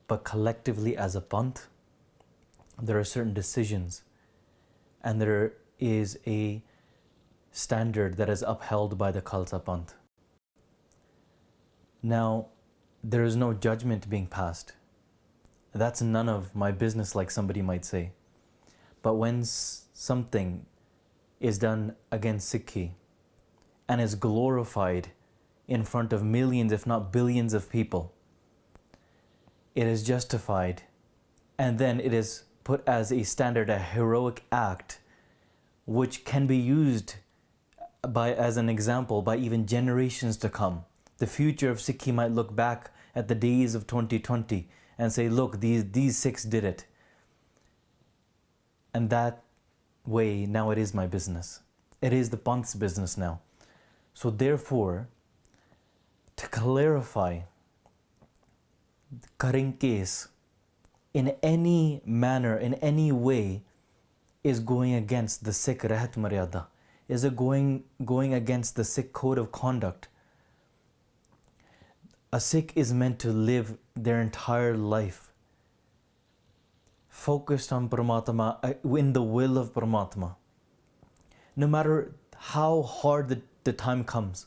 But collectively as a Panth, there are certain decisions and there is a standard that is upheld by the Khalsa Panth. Now, there is no judgment being passed. That's none of my business, like somebody might say. But when something is done against Sikhi and is glorified in front of millions, if not billions of people, it is justified, and then it is put as a standard, a heroic act, which can be used as an example by even generations to come. The future of Sikhi might look back at the days of 2020 and say, look, these Sikhs did it. And that way, now it is my business. It is the Panth's business now. So therefore, to clarify, cutting case in any manner, in any way, is going against the Sikh Rahat Maryada, is it going against the Sikh code of conduct. A Sikh is meant to live their entire life focused on Paramatma, in the will of Paramatma. No matter how hard the time comes,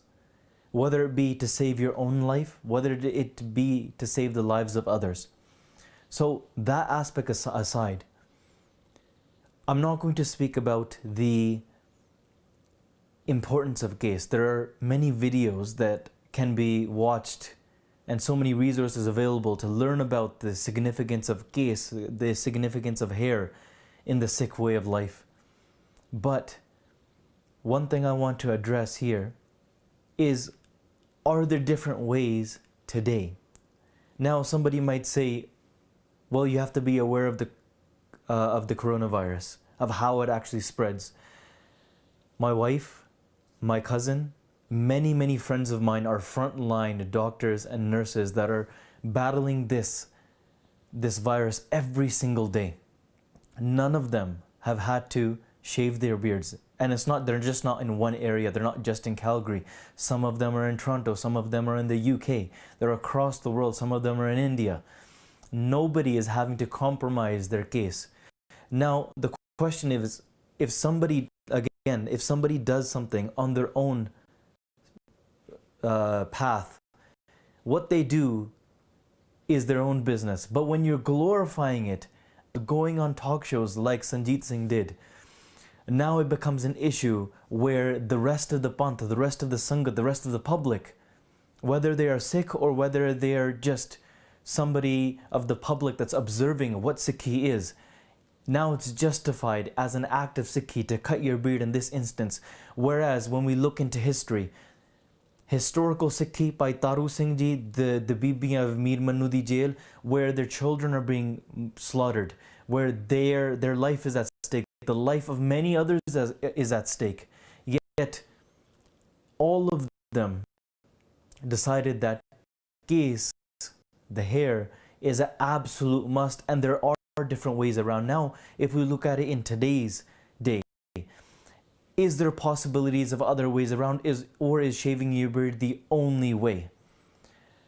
whether it be to save your own life, whether it be to save the lives of others. So that aspect aside, I'm not going to speak about the importance of case. There are many videos that can be watched and so many resources available to learn about the significance of case, the significance of hair in the Sikh way of life. But one thing I want to address here is, are there different ways today? Now somebody might say, well, you have to be aware of the coronavirus, of how it actually spreads. My wife, my cousin, many friends of mine are frontline doctors and nurses that are battling this virus every single day. None of them have had to shave their beards. And they're just not in one area. They're not just in Calgary. Some of them are in Toronto. Some of them are in the UK. They're across the world. Some of them are in India. Nobody is having to compromise their case. Now, the question is, if somebody does something on their own path, what they do is their own business. But when you're glorifying it, going on talk shows like Sanjeet Singh did, now it becomes an issue where the rest of the Panth, the rest of the Sangat, the rest of the public, whether they are Sikh or whether they are just somebody of the public that's observing what Sikhi is, now it's justified as an act of Sikhi to cut your beard in this instance. Whereas when we look into history, historical Sikhi by Taru Singh Ji, the Bibiyan of Mir Manu di jail, where their children are being slaughtered, where their life is at stake, the life of many others is at stake. Yet all of them decided that case, the hair, is an absolute must, and there are different ways around. Now, if we look at it in today's day, is there possibilities of other ways around, or is shaving your beard the only way?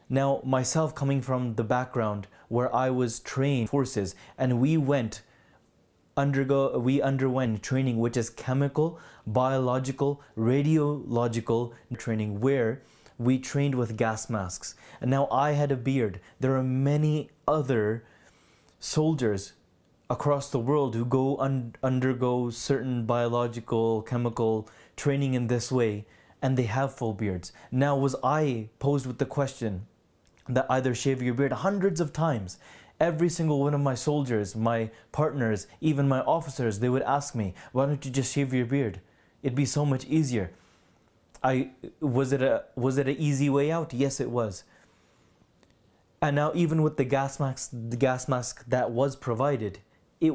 Now, myself coming from the background where I was trained forces, and we underwent training which is chemical, biological, radiological training, where we trained with gas masks. And now I had a beard. There are many other soldiers across the world who undergo certain biological, chemical training in this way, and they have full beards. Now, was I posed with the question that either shave your beard? Hundreds of times. Every single one of my soldiers, my partners, even my officers, they would ask me, why don't you just shave your beard? It'd be so much easier. Was it an easy way out? Yes, it was. And now even with the gas mask that was provided, it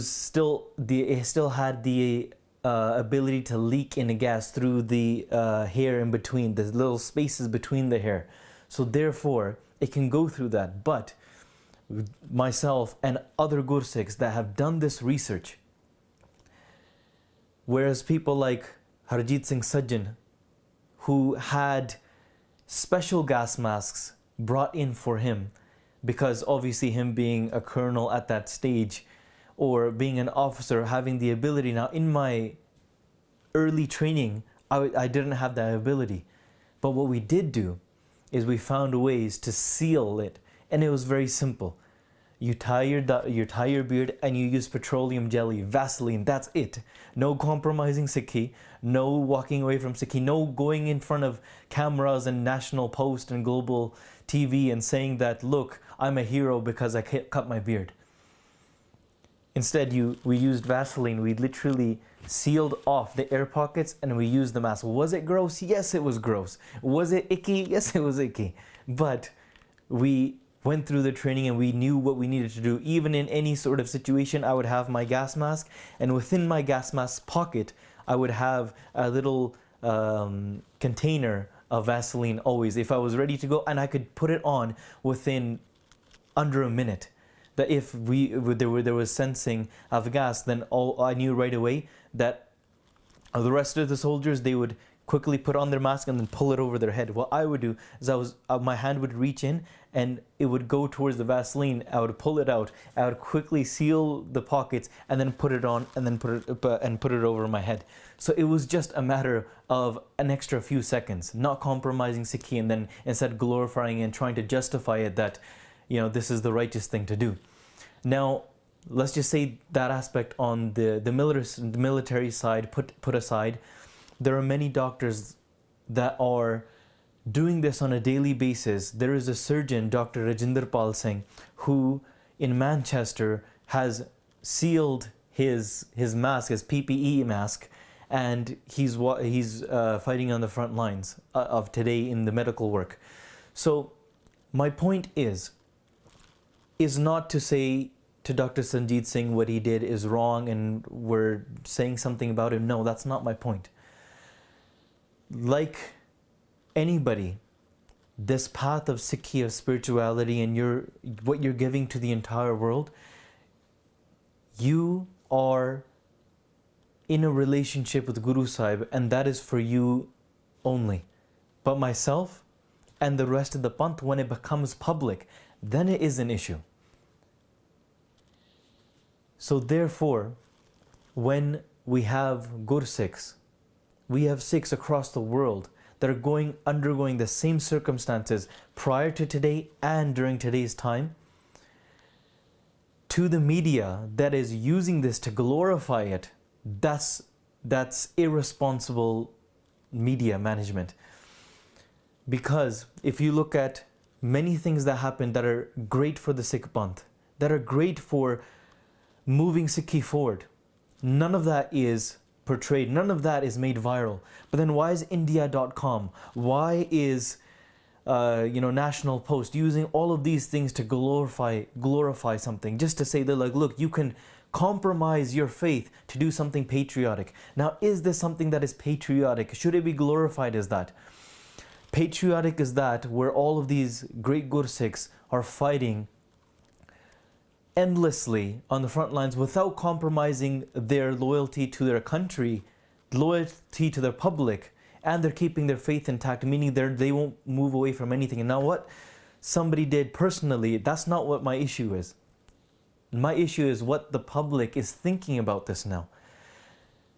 still had the ability to leak in a gas through the hair in between, the little spaces between the hair. So therefore, it can go through that. But myself and other Gursikhs that have done this research, whereas people like Harjit Singh Sajjan, who had special gas masks brought in for him, because obviously him being a colonel at that stage or being an officer, having the ability. Now in my early training, I didn't have that ability. But what we did do is we found ways to seal it, and it was very simple. You tie your beard and you use petroleum jelly, Vaseline, that's it. No compromising Sikhi, no walking away from Sikhi, no going in front of cameras and National Post and Global TV and saying that, look, I'm a hero because I cut my beard. Instead, we used Vaseline. We literally sealed off the air pockets and we used the mask. Was it gross? Yes, it was gross. Was it icky? Yes, it was icky. But we went through the training and we knew what we needed to do. Even in any sort of situation, I would have my gas mask, and within my gas mask pocket, I would have a little container of Vaseline always, if I was ready to go, and I could put it on within under a minute. That if there was sensing of gas, then I knew right away that the rest of the soldiers, they would quickly put on their mask and then pull it over their head. What I would do is my hand would reach in and it would go towards the Vaseline. I would pull it out. I would quickly seal the pockets and then put it on and then put it over my head. So it was just a matter of an extra few seconds, not compromising Sikhi and then instead glorifying and trying to justify it that, you know, this is the righteous thing to do. Now, let's just say that aspect on the military side put aside. There are many doctors that are doing this on a daily basis. There is a surgeon, Dr. Rajinder Pal Singh, who in Manchester has sealed his mask, his PPE mask, and he's fighting on the front lines of today in the medical work. So my point is not to say to Dr. Sanjeet Singh what he did is wrong and we're saying something about him. No, that's not my point. Like anybody, this path of Sikhi, of spirituality, and what you're giving to the entire world, you are in a relationship with Guru Sahib, and that is for you only. But myself and the rest of the Panth, when it becomes public, then it is an issue. So therefore, when we have Gursikhs, we have Sikhs across the world that are undergoing the same circumstances prior to today and during today's time, to the media that is using this to glorify it, that's irresponsible media management. Because if you look at many things that happen that are great for the Sikh Panth, that are great for moving Sikhi forward, none of that is portrayed, none of that is made viral. But then why is India.com, why is National Post using all of these things to glorify something, just to say that, like, look, you can compromise your faith to do something patriotic. Now, is this something that is patriotic? Should it be glorified as that? Patriotic is that where all of these great Gursikhs are fighting endlessly on the front lines without compromising their loyalty to their country, loyalty to their public, and they're keeping their faith intact, meaning they won't move away from anything. And now what somebody did personally, that's not what my issue is. My issue is what the public is thinking about this now.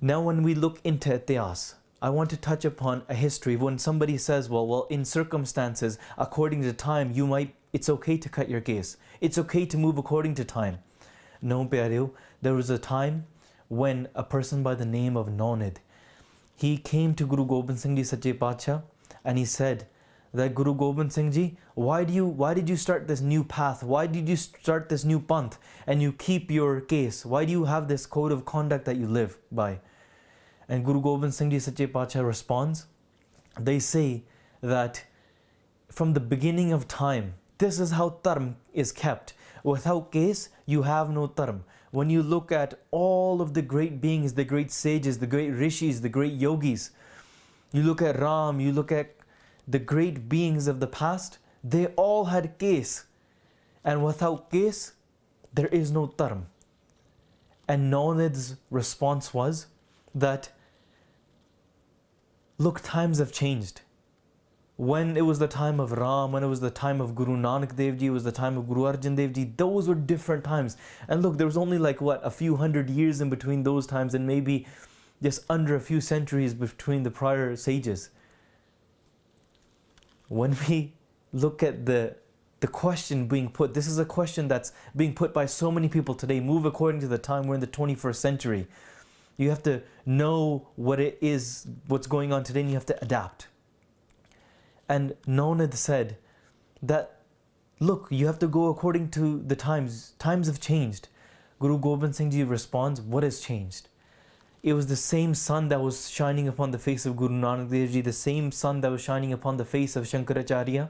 Now when we look into Ityas, I want to touch upon a history. When somebody says, well, in circumstances, according to time, it's okay to cut your case. It's okay to move according to time. No, Pyareo, there was a time when a person by the name of Nonid, he came to Guru Gobind Singh Ji Sache Pacha and he said that, Guru Gobind Singh Ji, why did you start this new path? Why did you start this new panth and you keep your case? Why do you have this code of conduct that you live by? And Guru Gobind Singh Ji Sache Pacha responds, they say that from the beginning of time, this is how dharm is kept. Without case, you have no dharm. When you look at all of the great beings, the great sages, the great rishis, the great yogis, you look at Ram, you look at the great beings of the past, they all had case. And without case, there is no dharm. And Naunid's response was that, look, times have changed. when it was the time of Ram, when it was the time of Guru Nanak Dev Ji, it was the time of Guru Arjan Dev Ji, those were different times. And look, there was only like what, a few hundred years in between those times, and maybe just under a few centuries between the prior sages. When we look at the question being put, this is a question that's being put by so many people today. Move according to the time. We're in the 21st century. You have to know what it is, what's going on today, and you have to adapt. And Nonad said that, look, you have to go according to the times. Times have changed. Guru Gobind Singh Ji responds, what has changed? It was the same sun that was shining upon the face of Guru Nanak Dev Ji, the same sun that was shining upon the face of Shankaracharya.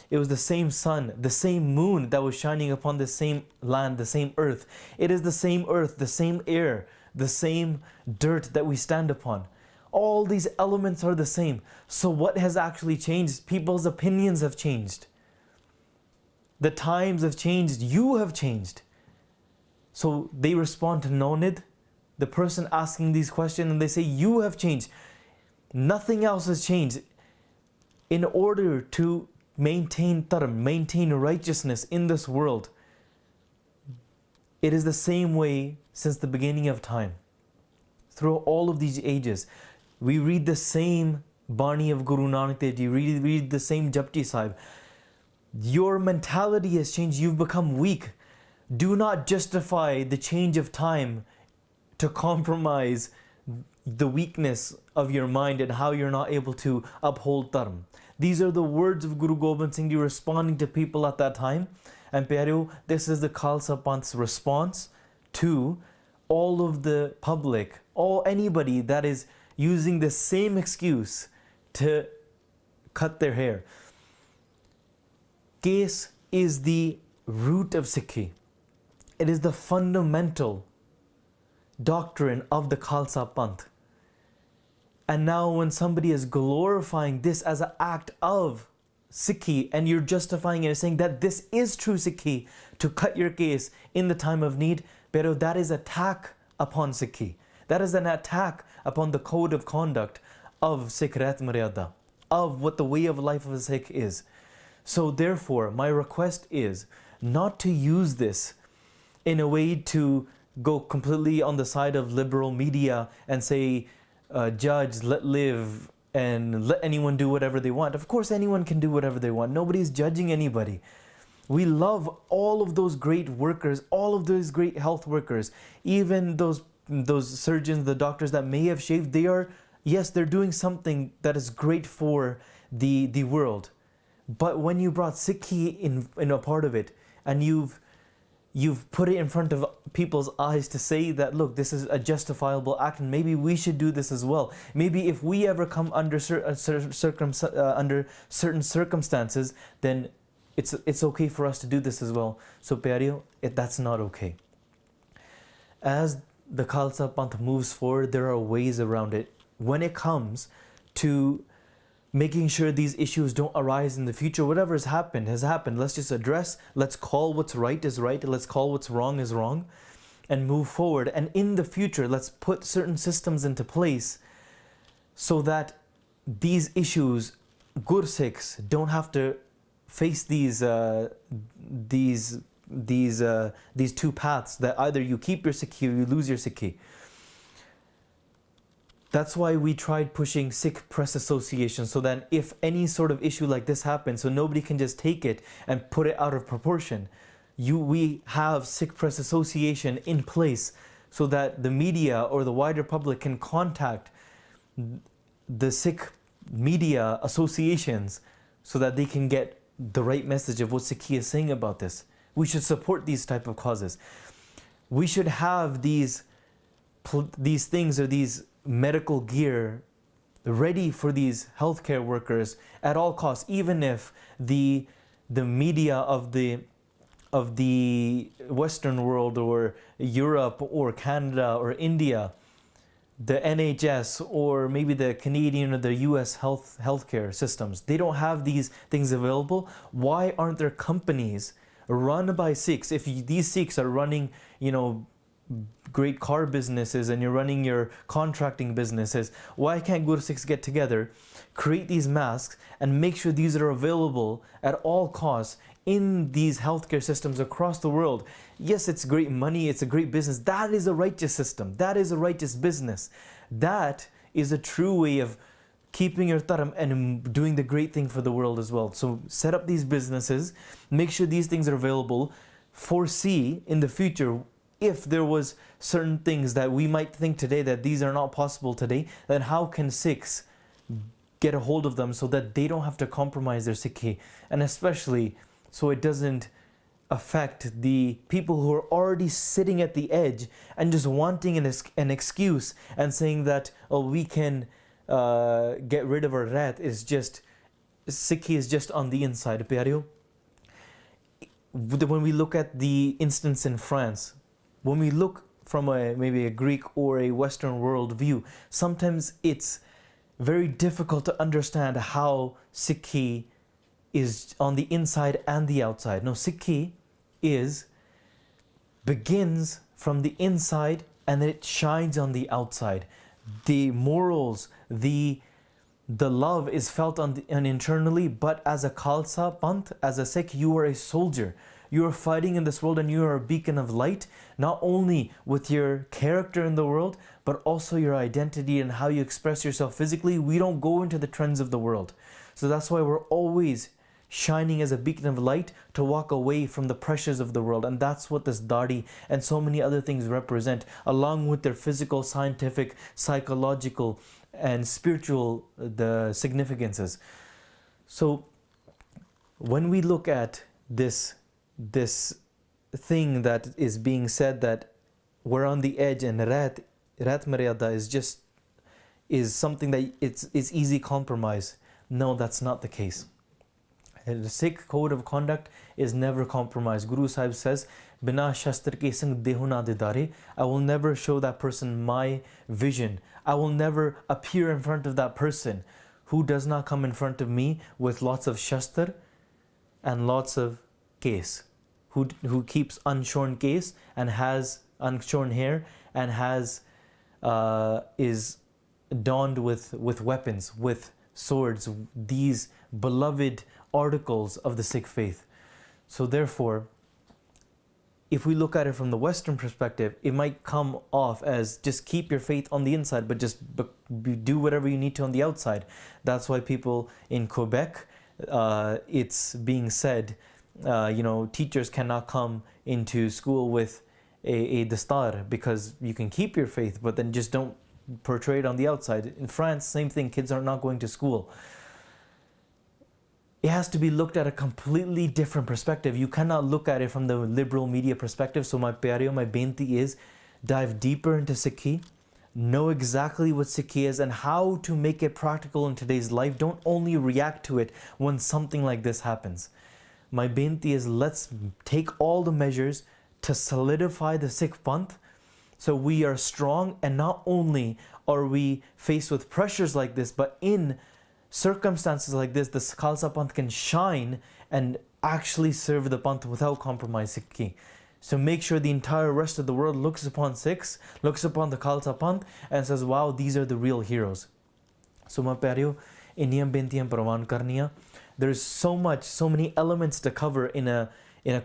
It was the same sun, the same moon that was shining upon the same land, the same earth. It is the same earth, the same air, the same dirt that we stand upon. All these elements are the same. So what has actually changed? People's opinions have changed. The times have changed. You have changed. So they respond to Nonid, the person asking these questions, and they say, you have changed. Nothing else has changed. In order to maintain dharm, maintain righteousness in this world, it is the same way since the beginning of time. Through all of these ages, we read the same Bani of Guru Nanak Dev Ji, read the same Japji Sahib. Your mentality has changed. You've become weak. Do not justify the change of time to compromise the weakness of your mind and how you're not able to uphold dharm. These are the words of Guru Gobind Singh Ji responding to people at that time. And Pyareo, this is the Khalsa Panth's response to all of the public, anybody that is using the same excuse to cut their hair. Case is the root of Sikhi. It is the fundamental doctrine of the Khalsa Panth. And now when somebody is glorifying this as an act of Sikhi, and you're justifying it and saying that this is true Sikhi, to cut your case in the time of need, pero that is attack upon Sikhi. That is an attack upon the code of conduct of Sikh Rait Maryada, of what the way of life of a Sikh is. So therefore, my request is not to use this in a way to go completely on the side of liberal media and say, judge, let live, and let anyone do whatever they want. Of course, anyone can do whatever they want. Nobody's judging anybody. We love all of those great workers, all of those great health workers, even those surgeons, the doctors that may have shaved. They're doing something that is great for the world. But when you brought Sikhi in a part of it, and you've put it in front of people's eyes to say that, look, this is a justifiable act, and maybe we should do this as well. Maybe if we ever come under certain circumstances, then it's okay for us to do this as well. So Pyareo, that's not okay. As the Khalsa Panth moves forward, there are ways around it. When it comes to making sure these issues don't arise in the future, whatever has happened. Let's just address, let's call what's right is right, let's call what's wrong is wrong, and move forward. And in the future, let's put certain systems into place so that these issues, Gursikhs, don't have to face these two paths, that either you keep your Sikhi or you lose your Sikhi. That's why we tried pushing Sikh Press Association, so that if any sort of issue like this happens, so nobody can just take it and put it out of proportion. We have Sikh Press Association in place so that the media or the wider public can contact the Sikh media associations so that they can get the right message of what Sikhi is saying about this. We should support these type of causes. We should have these things, or these medical gear ready for these healthcare workers at all costs, even if the media of the Western world, or Europe or Canada or India, the NHS, or maybe the Canadian or the US healthcare systems, they don't have these things available. Why aren't there companies run by Sikhs? If these Sikhs are running, great car businesses and you're running your contracting businesses, why can't Gursikhs get together, create these masks and make sure these are available at all costs in these healthcare systems across the world? Yes, it's great money, it's a great business. That is a righteous system. That is a righteous business. That is a true way of keeping your dharam and doing the great thing for the world as well. So set up these businesses, make sure these things are available, foresee in the future if there was certain things that we might think today that these are not possible today, then how can Sikhs get a hold of them so that they don't have to compromise their Sikhi, and especially so it doesn't affect the people who are already sitting at the edge and just wanting an excuse and saying that, oh, we can get rid of our rat, is just Sikhi is just on the inside. Pyareo, when we look at the instance in France, when we look from maybe a Greek or a Western world view, sometimes it's very difficult to understand how Sikhi is on the inside and the outside. No, Sikhi begins from the inside and then it shines on the outside. The morals, the love is felt and internally, but as a Khalsa Panth, as a Sikh, you are a soldier. You are fighting in this world and you are a beacon of light, not only with your character in the world, but also your identity and how you express yourself physically. We don't go into the trends of the world. So that's why we're always shining as a beacon of light to walk away from the pressures of the world. And that's what this dadi and so many other things represent, along with their physical, scientific, psychological, and spiritual the significances. So when we look at this thing that is being said that we're on the edge and rat maryada is something that it's easy compromise. No, that's not the case. The Sikh code of conduct is never compromised. Guru Sahib says, Bina shastra ke sang dehu na didare. I will never show that person my vision. I will never appear in front of that person who does not come in front of me with lots of shastra and lots of case, who keeps unshorn case and has unshorn hair and has is donned with weapons, with swords, these beloved articles of the Sikh faith. So therefore, if we look at it from the Western perspective, it might come off as just keep your faith on the inside, but just do whatever you need to on the outside. That's why people in Quebec, it's being said, teachers cannot come into school with a dastar, because you can keep your faith, but then just don't portray it on the outside. In France, same thing, kids are not going to school. It has to be looked at a completely different perspective. You cannot look at it from the liberal media perspective. So my pyareo, my benti is dive deeper into Sikhi, know exactly what Sikhi is and how to make it practical in today's life. Don't only react to it when something like this happens. My benti is, let's take all the measures to solidify the Sikh Panth so we are strong, and not only are we faced with pressures like this, but in circumstances like this, the Khalsa Panth can shine and actually serve the Panth without compromise Sikhi. So make sure the entire rest of the world looks upon Sikhs, looks upon the Khalsa Panth and says, wow, these are the real heroes. So my pyareo, inniyan bentiyan pravan karniyan. There's so many elements to cover in a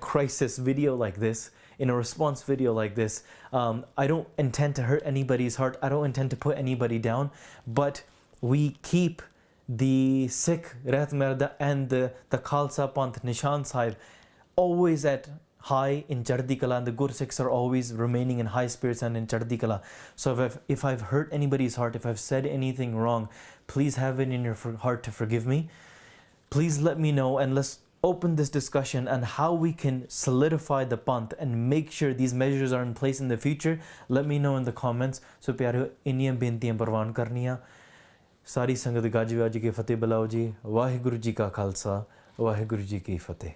crisis video like this, in a response video like this. I don't intend to hurt anybody's heart. I don't intend to put anybody down, but we keep the Sikh Rahat Merda and the Khalsa Panth Nishan Sahib always at high in Chardi Kala, and the Gur Sikhs are always remaining in high spirits and in Chardi Kala. So if I've hurt anybody's heart, if I've said anything wrong, please have it in your heart to forgive me. Please let me know, and let's open this discussion on how we can solidify the Panth and make sure these measures are in place in the future. Let me know in the comments. So pyareo, inniyan bentiyan parwan karniyan. सारी संगत गज वज के फतेह बुलाओ जी। वाहिगुरु जी का खालसा, वाहिगुरु जी की फतेह।